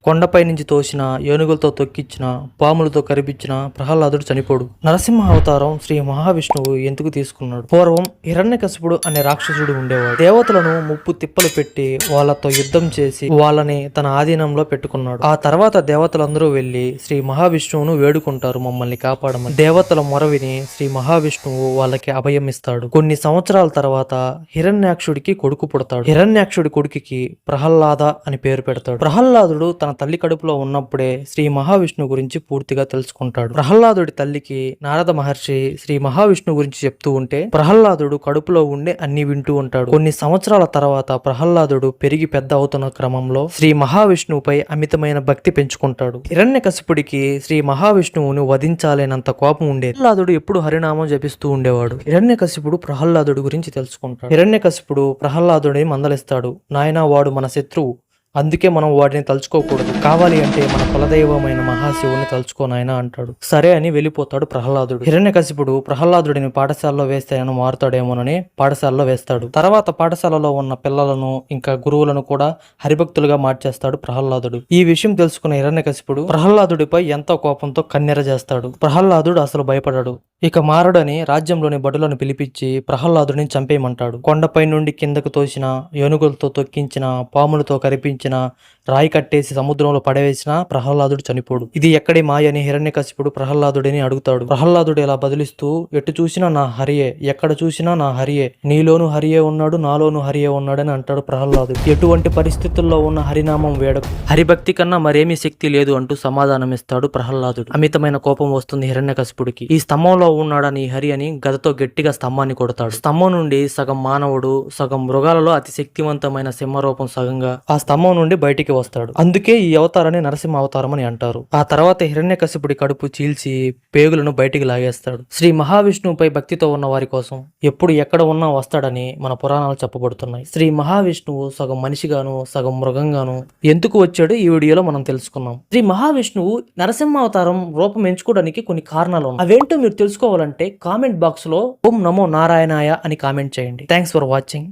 కొండపై నుంచి తోసిన ఏనుగులతో తొక్కించిన పాములతో కరిపించిన ప్రహ్లాదుడు చనిపోడు. నరసింహ అవతారం శ్రీ మహావిష్ణువు ఎందుకు తీసుకున్నాడు? పూర్వం హిరణ్యకశిపుడు అనే రాక్షసుడు ఉండేవాడు. దేవతలను ముప్పు తిప్పలు పెట్టి వాళ్ళతో యుద్ధం చేసి వాళ్ళని తన ఆధీనంలో పెట్టుకున్నాడు. ఆ తర్వాత దేవతలందరూ వెళ్లి శ్రీ మహావిష్ణువును వేడుకుంటారు, మమ్మల్ని కాపాడమని. దేవతల మొరవిని శ్రీ మహావిష్ణువు వాళ్ళకి అభయం ఇస్తాడు. కొన్ని సంవత్సరాల తర్వాత హిరణ్యాక్షుడికి కొడుకు పుడతాడు. హిరణ్యాక్షుడి కొడుకుకి ప్రహ్లాద అని పేరు పెడతాడు. ప్రహ్లాదుడు తన తల్లి కడుపులో ఉన్నప్పుడే శ్రీ మహావిష్ణువు గురించి పూర్తిగా తెలుసుకుంటాడు. ప్రహ్లాదుడి తల్లికి నారద మహర్షి శ్రీ మహావిష్ణువు గురించి చెప్తూ ఉంటే ప్రహ్లాదుడు కడుపులో ఉండే అన్ని వింటూ ఉంటాడు. కొన్ని సంవత్సరాల తర్వాత ప్రహ్లాదుడు పెరిగి పెద్ద అవుతున్న క్రమంలో శ్రీ మహావిష్ణువుపై అమితమైన భక్తి పెంచుకుంటాడు. హిరణ్యకశిపుడికి శ్రీ మహావిష్ణువును వధించాలేనంత కోపం ఉండేది. ప్రహ్లాదుడు ఎప్పుడు హరినామం జపిస్తూ ఉండేవాడు. హిరణ్యకశిపుడు ప్రహ్లాదుడి గురించి తెలుసుకుంటాడు. హిరణ్యకశిపుడు ప్రహ్లాదుడిని మందలిస్తాడు. నాయనా, వాడు మన శత్రువు, అందుకే మనం వాడిని తలుచుకోకూడదు. కావాలి అంటే మన కులదైవమైన మహాశివుని తలుచుకోనాయన అంటాడు. సరే అని వెళ్ళిపోతాడు ప్రహ్లాదుడు. హిరణ్యకశిపుడు ప్రహ్లాదుడిని పాఠశాలలో వేస్తే ఆయన మారుతాడేమోనని పాఠశాలలో వేస్తాడు. తర్వాత పాఠశాలలో ఉన్న పిల్లలను ఇంకా గురువులను కూడా హరిభక్తులుగా మార్చేస్తాడు ప్రహ్లాదుడు. ఈ విషయం తెలుసుకున్న హిరణ్యకశిపుడు ప్రహ్లాదుడిపై ఎంతో కోపంతో కన్నెర చేస్తాడు. ప్రహ్లాదుడు అసలు భయపడాడు. ఇక మారడని రాజ్యంలోని బడులను పిలిపించి ప్రహ్లాదుడిని చంపేయమంటాడు. కొండపై నుండి కిందకు తోసిన, ఏనుగులతో తొక్కించిన, పాములతో కరిపించిన, రాయి కట్టేసి సముద్రంలో పడవేసిన ప్రహ్లాదుడు చనిపోడు. ఇది ఎక్కడి మాయ అని హిరణ్యకశిపుడు ప్రహ్లాదుడిని అడుగుతాడు. ప్రహ్లాదుడు ఇలా బదులిస్తూ, ఎటు చూసినా నా హరియే, ఎక్కడ చూసినా నా హరియే, నీలోను హరియే ఉన్నాడు, నాలోను హరియే ఉన్నాడని అంటాడు ప్రహ్లాదుడు. ఎటువంటి పరిస్థితుల్లో ఉన్న హరినామం వేడకు, హరిభక్తి కన్నా మరేమీ శక్తి లేదు అంటూ సమాధానమిస్తాడు ప్రహ్లాదుడు. అమితమైన కోపం వస్తుంది హిరణ్యకశిపుడికి. ఈ స్తంభంలో ఉన్నాడని హరి అని గదతో గట్టిగా స్తంభాన్ని కొడతాడు. స్తంభం నుండి సగం మానవుడు, సగం మృగాలలో అతి శక్తివంతమైన సింహరూపం సగంగా ఆ స్తంభం నుండి బయటికి వస్తాడు. అందుకే ఈ అవతారాన్ని నరసింహ అవతారం అని అంటారు. ఆ తర్వాత హిరణ్యకశిపుడి కడుపు చీల్చి పేగులను బయటికి లాగేస్తాడు. శ్రీ మహావిష్ణువుపై భక్తితో ఉన్న వారి కోసం ఎప్పుడు ఎక్కడ ఉన్నా వస్తాడని మన పురాణాలు చెప్పబడుతున్నాయి. శ్రీ మహావిష్ణువు సగం మనిషిగాను సగం మృగంగాను ఎందుకు వచ్చాడో ఈ వీడియోలో మనం తెలుసుకున్నాం. శ్రీ మహావిష్ణువు నరసింహ అవతారం రూపం ఎంచుకోవడానికి కొన్ని కారణాలు ఉన్నాయి. అవేంటో మీరు తెలుసుకోవాలంటే కామెంట్ బాక్స్ లో ఓం నమో నారాయణాయ అని కామెంట్ చేయండి. Thanks for watching.